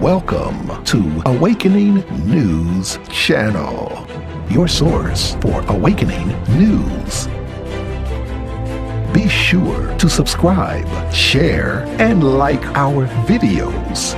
Welcome to Awakening News Channel, your source for awakening news. Be sure to subscribe, share, and like our videos.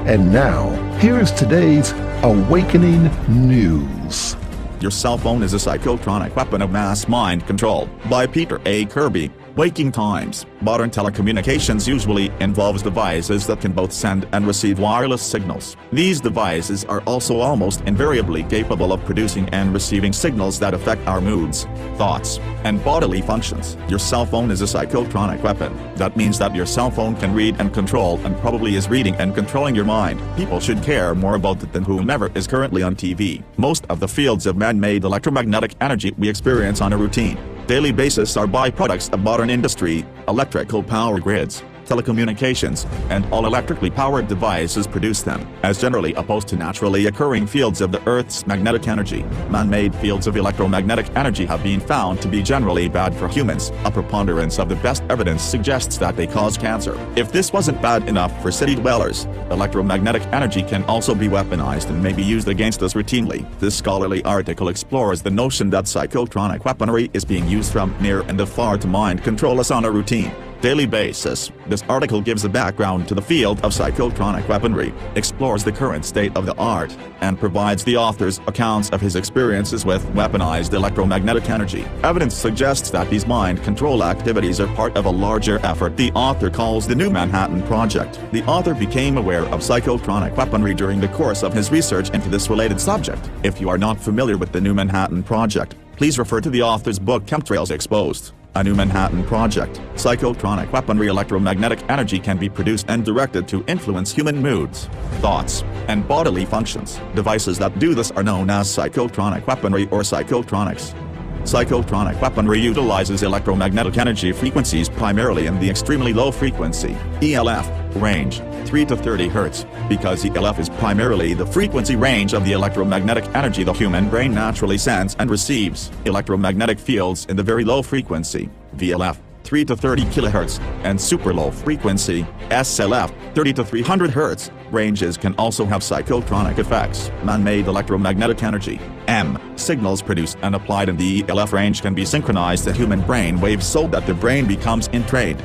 And now, here's today's Awakening News. Your cell phone is a psychotronic weapon of mass mind control, by Peter A. Kirby. Waking times. Modern telecommunications usually involves devices that can both send and receive wireless signals. These devices are also almost invariably capable of producing and receiving signals that affect our moods, thoughts, and bodily functions. Your cell phone is a psychotronic weapon. That means that your cell phone can read and control and probably is reading and controlling your mind. People should care more about it than whomever is currently on TV. Most of the fields of man-made electromagnetic energy we experience on a routine, daily basis are byproducts of modern industry, electrical power grids, telecommunications, and all electrically powered devices produce them, as generally opposed to naturally occurring fields of the Earth's magnetic energy. Man-made fields of electromagnetic energy have been found to be generally bad for humans. A preponderance of the best evidence suggests that they cause cancer. If this wasn't bad enough for city dwellers, electromagnetic energy can also be weaponized and may be used against us routinely. This scholarly article explores the notion that psychotronic weaponry is being used from near and afar to mind control us on a routine, daily basis. This article gives a background to the field of psychotronic weaponry, explores the current state of the art, and provides the author's accounts of his experiences with weaponized electromagnetic energy. Evidence suggests that these mind control activities are part of a larger effort the author calls the New Manhattan Project. The author became aware of psychotronic weaponry during the course of his research into this related subject. If you are not familiar with the New Manhattan Project, please refer to the author's book Chemtrails Exposed. A New Manhattan Project. Psychotronic weaponry electromagnetic energy can be produced and directed to influence human moods, thoughts, and bodily functions. Devices that do this are known as psychotronic weaponry or psychotronics. Psychotronic weaponry utilizes electromagnetic energy frequencies primarily in the extremely low frequency, ELF, range, 3 to 30 Hz, because ELF is primarily the frequency range of the electromagnetic energy the human brain naturally sends and receives. Electromagnetic fields in the very low frequency, VLF, 3 to 30 kHz, and super low frequency, SLF, 30 to 300 Hz, ranges can also have psychotronic effects. Man-made electromagnetic energy, M, signals produced and applied in the ELF range can be synchronized to human brain waves so that the brain becomes entrained.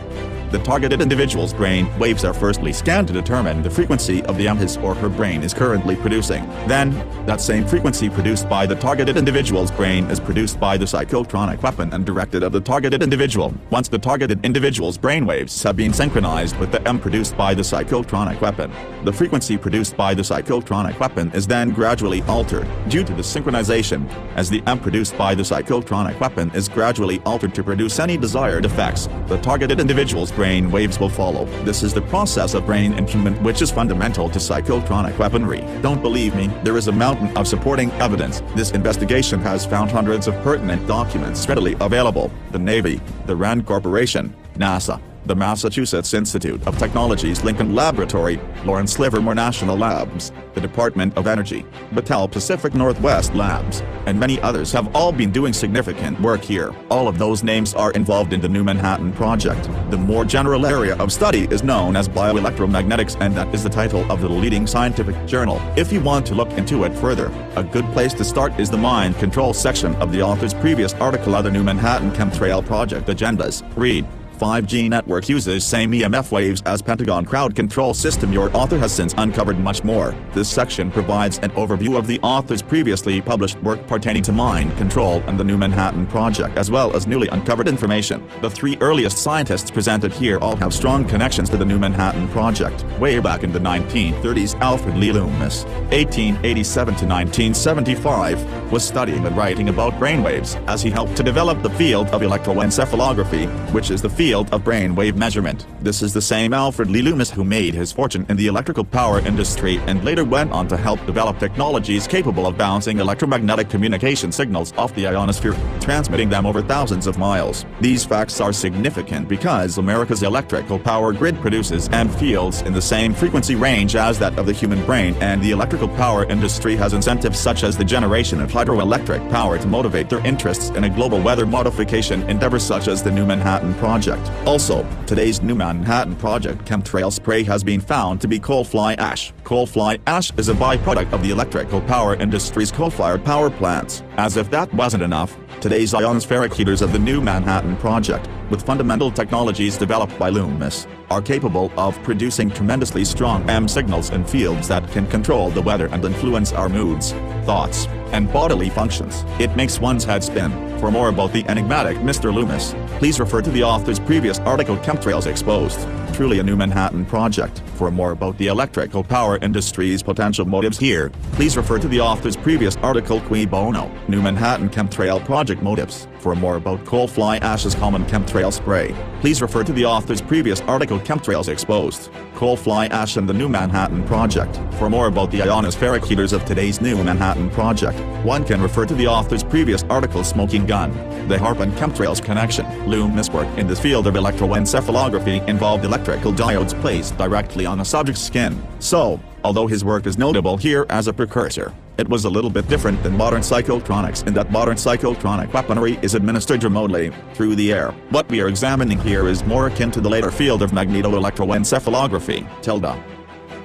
The targeted individual's brain waves are firstly scanned to determine the frequency of the M his or her brain is currently producing. Then, that same frequency produced by the targeted individual's brain is produced by the psychotronic weapon and directed at the targeted individual. Once the targeted individual's brain waves have been synchronized with the M produced by the psychotronic weapon, the frequency produced by the psychotronic weapon is then gradually altered. Due to the synchronization, as the M produced by the psychotronic weapon is gradually altered to produce any desired effects, the targeted individual's brain waves will follow. This is the process of brain entrainment which is fundamental to psychotronic weaponry. Don't believe me? There is a mountain of supporting evidence. This investigation has found hundreds of pertinent documents readily available. The Navy, the RAND Corporation, NASA, the Massachusetts Institute of Technology's Lincoln Laboratory, Lawrence Livermore National Labs, the Department of Energy, Battelle Pacific Northwest Labs, and many others have all been doing significant work here. All of those names are involved in the New Manhattan Project. The more general area of study is known as bioelectromagnetics, and that is the title of the leading scientific journal. If you want to look into it further, a good place to start is the mind control section of the author's previous article on the New Manhattan Chemtrail Project Agendas. Read. 5G network uses same EMF waves as Pentagon crowd control system. Your author has since uncovered much more. This section provides an overview of the author's previously published work pertaining to mind control and the New Manhattan Project, as well as newly uncovered information. The three earliest scientists presented here all have strong connections to the New Manhattan Project. Way back in the 1930s, Alfred Lee Loomis, 1887 to 1975, was studying and writing about brainwaves as he helped to develop the field of electroencephalography, which is the field of brainwave measurement. This is the same Alfred Lee Loomis who made his fortune in the electrical power industry and later went on to help develop technologies capable of bouncing electromagnetic communication signals off the ionosphere, transmitting them over thousands of miles. These facts are significant because America's electrical power grid produces EM fields in the same frequency range as that of the human brain, and the electrical power industry has incentives such as the generation of hydroelectric power to motivate their interests in a global weather modification endeavor such as the New Manhattan Project. Project. Also, today's new Manhattan Project chemtrail spray has been found to be coal fly ash. Coal fly ash is a byproduct of the electrical power industry's coal-fired power plants. As if that wasn't enough, today's ionospheric heaters of the new Manhattan Project, with fundamental technologies developed by Loomis, are capable of producing tremendously strong EM signals in fields that can control the weather and influence our moods, thoughts, and bodily functions. It makes one's head spin. For more about the enigmatic Mr. Loomis, please refer to the author's previous article Chemtrails Exposed. Truly a new Manhattan Project. For more about the electrical power industry's potential motives here, please refer to the author's previous article Cui Bono, New Manhattan Chemtrail Project Motives. For more about coal fly ash's common chemtrail spray, please refer to the author's previous article Chemtrails Exposed, Coal Fly Ash and the New Manhattan Project. For more about the ionospheric heaters of today's new Manhattan Project, one can refer to the author's previous article Smoking Gun, the HAARP and Chemtrails Connection. Loomis' work in the field of electroencephalography involved electrical diodes placed directly on a subject's skin. So, although his work is notable here as a precursor, it was a little bit different than modern psychotronics in that modern psychotronic weaponry is administered remotely, through the air. What we are examining here is more akin to the later field of magneto-electroencephalography, tilde.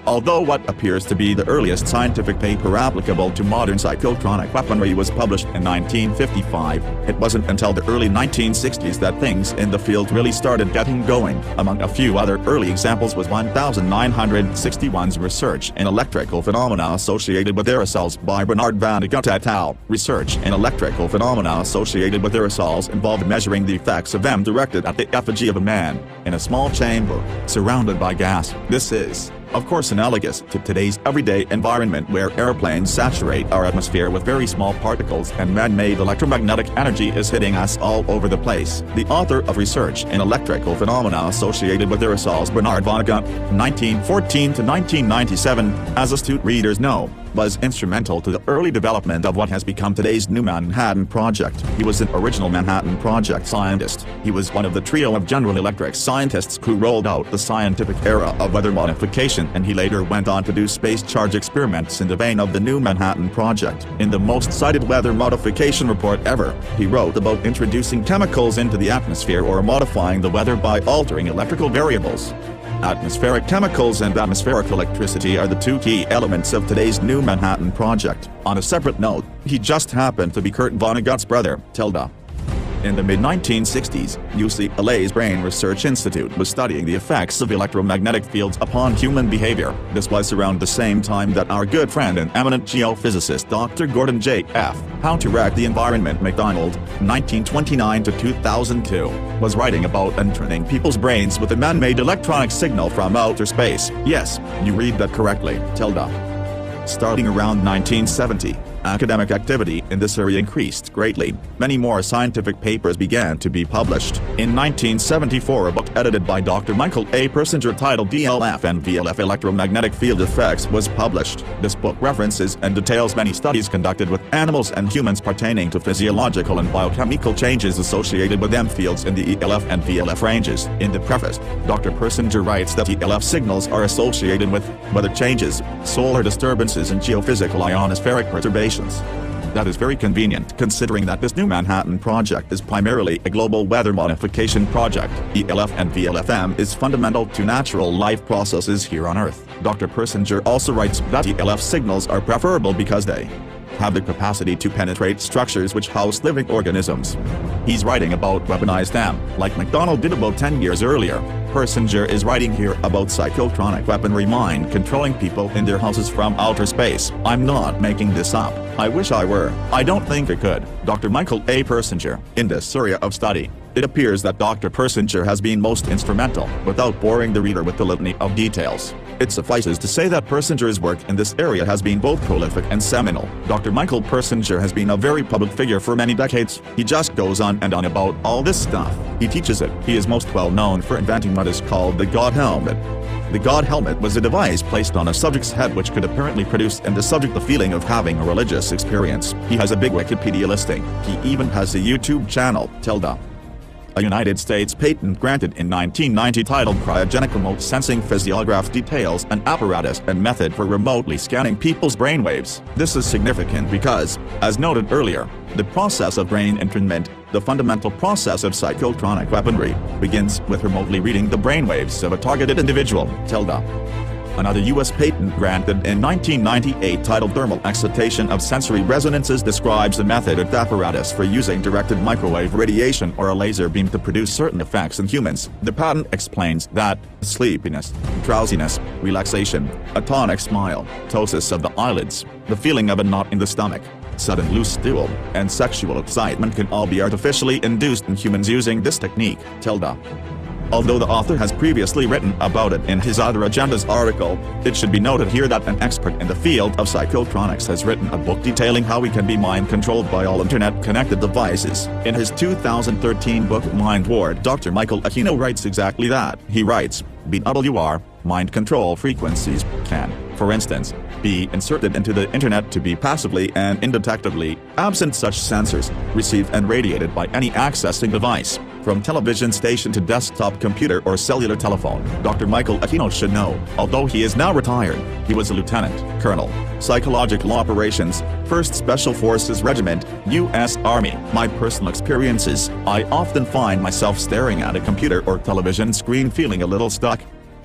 Although what appears to be the earliest scientific paper applicable to modern psychotronic weaponry was published in 1955, it wasn't until the early 1960s that things in the field really started getting going. Among a few other early examples was 1961's research in electrical phenomena associated with aerosols by Bernard van de Gucht et al. Research in electrical phenomena associated with aerosols involved measuring the effects of them directed at the effigy of a man, in a small chamber, surrounded by gas. This is, of course, analogous to today's everyday environment where airplanes saturate our atmosphere with very small particles and man-made electromagnetic energy is hitting us all over the place. The author of research in electrical phenomena associated with aerosols, Bernard van de Gucht, 1914 to 1997, as astute readers know, was instrumental to the early development of what has become today's new Manhattan Project. He was an original Manhattan Project scientist. He was one of the trio of General Electric scientists who rolled out the scientific era of weather modification, and he later went on to do space charge experiments in the vein of the new Manhattan Project. In the most cited weather modification report ever, he wrote about introducing chemicals into the atmosphere or modifying the weather by altering electrical variables. Atmospheric chemicals and atmospheric electricity are the two key elements of today's new Manhattan Project. On a separate note, he just happened to be Kurt Vonnegut's brother, tilde. In the mid-1960s, UCLA's Brain Research Institute was studying the effects of electromagnetic fields upon human behavior. This was around the same time that our good friend and eminent geophysicist Dr. Gordon J. F. How to Wreck the Environment MacDonald, 1929 to 2002, was writing about entrapping people's brains with a man-made electronic signal from outer space. Yes, you read that correctly, tilde. Starting around 1970, academic activity in this area increased greatly. Many more scientific papers began to be published. In 1974, a book edited by Dr. Michael A. Persinger titled DLF and VLF Electromagnetic Field Effects was published. This book references and details many studies conducted with animals and humans pertaining to physiological and biochemical changes associated with EM fields in the ELF and VLF ranges. In the preface, Dr. Persinger writes that ELF signals are associated with weather changes, solar disturbances, and geophysical ionospheric perturbations. That is very convenient, considering that this new Manhattan Project is primarily a global weather modification project. ELF and VLFM is fundamental to natural life processes here on Earth. Dr. Persinger also writes that ELF signals are preferable because they have the capacity to penetrate structures which house living organisms. He's writing about weaponized EM, like MacDonald did about 10 years earlier. Persinger is writing here about psychotronic weaponry mind-controlling people in their houses from outer space. I'm not making this up. I wish I were. I don't think I could. Dr. Michael A. Persinger, in this area of study, it appears that Dr. Persinger has been most instrumental, without boring the reader with the litany of details. It suffices to say that Persinger's work in this area has been both prolific and seminal. Dr. Michael Persinger has been a very public figure for many decades. He just goes on and on about all this stuff. He teaches it. He is most well known for inventing what is called the God Helmet. The God Helmet was a device placed on a subject's head which could apparently produce in the subject the feeling of having a religious experience. He has a big Wikipedia listing. He even has a YouTube channel, tilde. A United States patent granted in 1990 titled Cryogenic Remote Sensing Physiograph details an apparatus and method for remotely scanning people's brainwaves. This is significant because, as noted earlier, the process of brain entrainment, the fundamental process of psychotronic weaponry, begins with remotely reading the brainwaves of a targeted individual. Another U.S. patent granted in 1998 titled Thermal Excitation of Sensory Resonances describes the method of apparatus for using directed microwave radiation or a laser beam to produce certain effects in humans. The patent explains that sleepiness, drowsiness, relaxation, a tonic smile, ptosis of the eyelids, the feeling of a knot in the stomach, sudden loose stool, and sexual excitement can all be artificially induced in humans using this technique. Although the author has previously written about it in his Other Agendas article, it should be noted here that an expert in the field of psychotronics has written a book detailing how we can be mind-controlled by all internet-connected devices. In his 2013 book Mind Ward, Dr. Michael Persinger writes exactly that. He writes, BWR, mind control frequencies, can, for instance, be inserted into the internet to be passively and indetectably, absent such sensors, received and radiated by any accessing device, from television station to desktop computer or cellular telephone. Dr. Michael Persinger should know, although he is now retired, he was a lieutenant colonel, psychological operations, 1st Special Forces Regiment, U.S. Army. My personal experiences, I often find myself staring at a computer or television screen feeling a little stuck.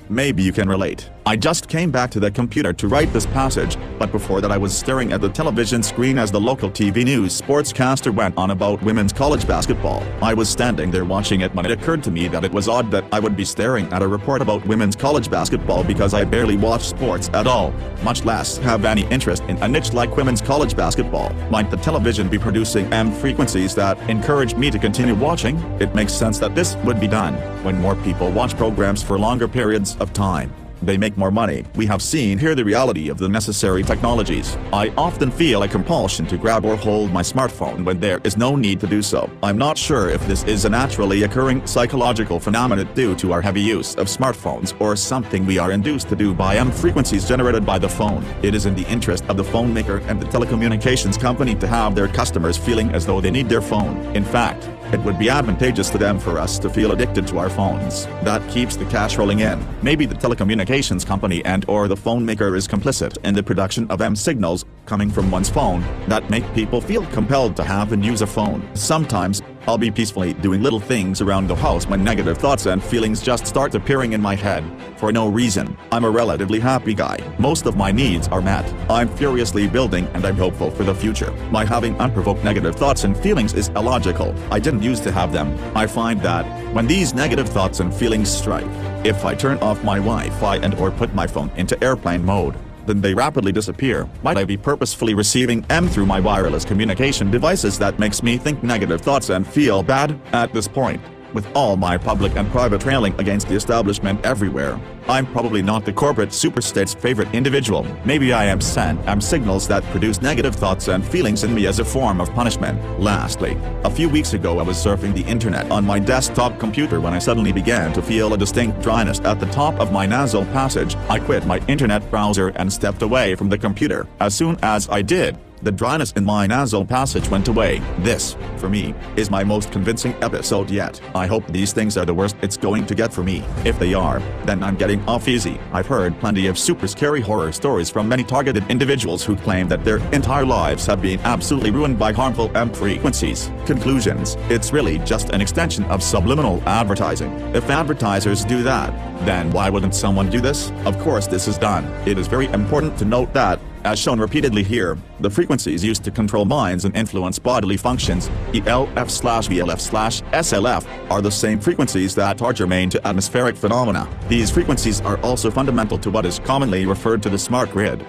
Maybe you can relate. I just came back to the computer to write this passage, but before that I was staring at the television screen as the local TV news sportscaster went on about women's college basketball. I was standing there watching it when it occurred to me that it was odd that I would be staring at a report about women's college basketball because I barely watch sports at all, much less have any interest in a niche like women's college basketball. Might the television be producing M frequencies that encourage me to continue watching? It makes sense that this would be done when more people watch programs for longer periods of time. They make more money. We have seen here the reality of the necessary technologies. I often feel a compulsion to grab or hold my smartphone when there is no need to do so. I'm not sure if this is a naturally occurring psychological phenomenon due to our heavy use of smartphones or something we are induced to do by M frequencies generated by the phone. It is in the interest of the phone maker and the telecommunications company to have their customers feeling as though they need their phone. In fact, it would be advantageous to them for us to feel addicted to our phones. That keeps the cash rolling in. Maybe the telecommunications company and/or the phone maker is complicit in the production of M signals coming from one's phone that make people feel compelled to have and use a phone. Sometimes, I'll be peacefully doing little things around the house when negative thoughts and feelings just start appearing in my head. For no reason. I'm a relatively happy guy. Most of my needs are met. I'm furiously building and I'm hopeful for the future. My having unprovoked negative thoughts and feelings is illogical. I didn't used to have them. I find that, when these negative thoughts and feelings strike, if I turn off my Wi-Fi and/or put my phone into airplane mode, then they rapidly disappear. Might I be purposefully receiving M through my wireless communication devices that makes me think negative thoughts and feel bad? At this point, with all my public and private railing against the establishment everywhere, I'm probably not the corporate superstate's favorite individual. Maybe I am sent M signals that produce negative thoughts and feelings in me as a form of punishment. Lastly, a few weeks ago I was surfing the internet on my desktop computer when I suddenly began to feel a distinct dryness at the top of my nasal passage. I quit my internet browser and stepped away from the computer. As soon as I did, the dryness in my nasal passage went away. This, for me, is my most convincing episode yet. I hope these things are the worst it's going to get for me. If they are, then I'm getting off easy. I've heard plenty of super scary horror stories from many targeted individuals who claim that their entire lives have been absolutely ruined by harmful M frequencies. Conclusions: it's really just an extension of subliminal advertising. If advertisers do that, then why wouldn't someone do this? Of course this is done. It is very important to note that, as shown repeatedly here, the frequencies used to control minds and influence bodily functions, ELF/VLF/SLF, are the same frequencies that are germane to atmospheric phenomena. These frequencies are also fundamental to what is commonly referred to the smart grid.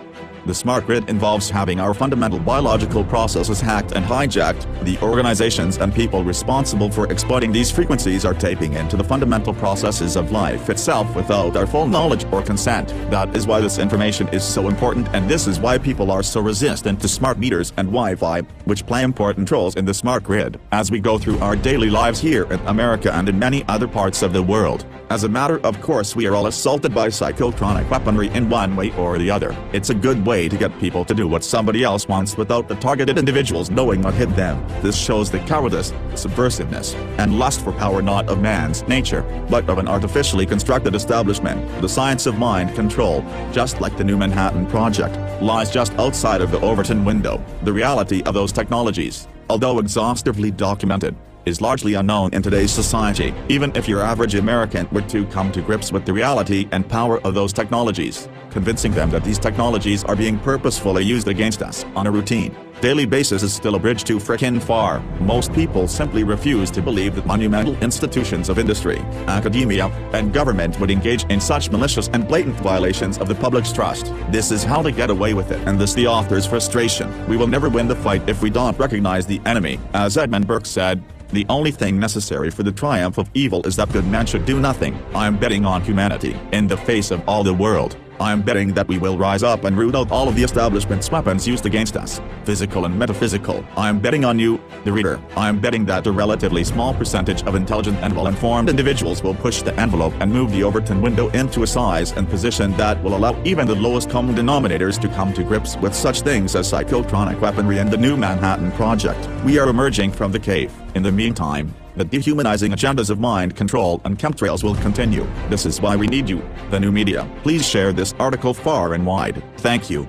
The smart grid involves having our fundamental biological processes hacked and hijacked. The organizations and people responsible for exploiting these frequencies are tapping into the fundamental processes of life itself without our full knowledge or consent. That is why this information is so important, and this is why people are so resistant to smart meters and Wi-Fi, which play important roles in the smart grid. As we go through our daily lives here in America and in many other parts of the world, As a matter of course, we are all assaulted by psychotronic weaponry in one way or the other. It's a good way to get people to do what somebody else wants without the targeted individuals knowing what hit them. This shows the cowardice, subversiveness, and lust for power not of man's nature, but of an artificially constructed establishment. The science of mind control, just like the new Manhattan Project, lies just outside of the Overton window. The reality of those technologies, although exhaustively documented, is largely unknown in today's society. Even if your average American were to come to grips with the reality and power of those technologies, convincing them that these technologies are being purposefully used against us on a routine, daily basis is still a bridge too frickin' far. Most people simply refuse to believe that monumental institutions of industry, academia, and government would engage in such malicious and blatant violations of the public's trust. This is how they get away with it, and this the author's frustration. We will never win the fight if we don't recognize the enemy. As Edmund Burke said, the only thing necessary for the triumph of evil is that good men should do nothing. I am betting on humanity. In the face of all the world, I am betting that we will rise up and root out all of the establishment's weapons used against us, physical and metaphysical. I am betting on you, the reader. I am betting that a relatively small percentage of intelligent and well-informed individuals will push the envelope and move the Overton window into a size and position that will allow even the lowest common denominators to come to grips with such things as psychotronic weaponry and the new Manhattan Project. We are emerging from the cave. In the meantime, the dehumanizing agendas of mind control and chemtrails will continue. This is why we need you, the new media. Please share this article far and wide. Thank you.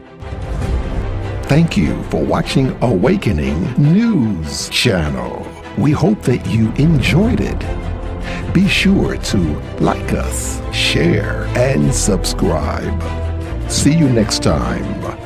Thank you for watching Awakening News Channel. We hope that you enjoyed it. Be sure to like us, share, and subscribe. See you next time.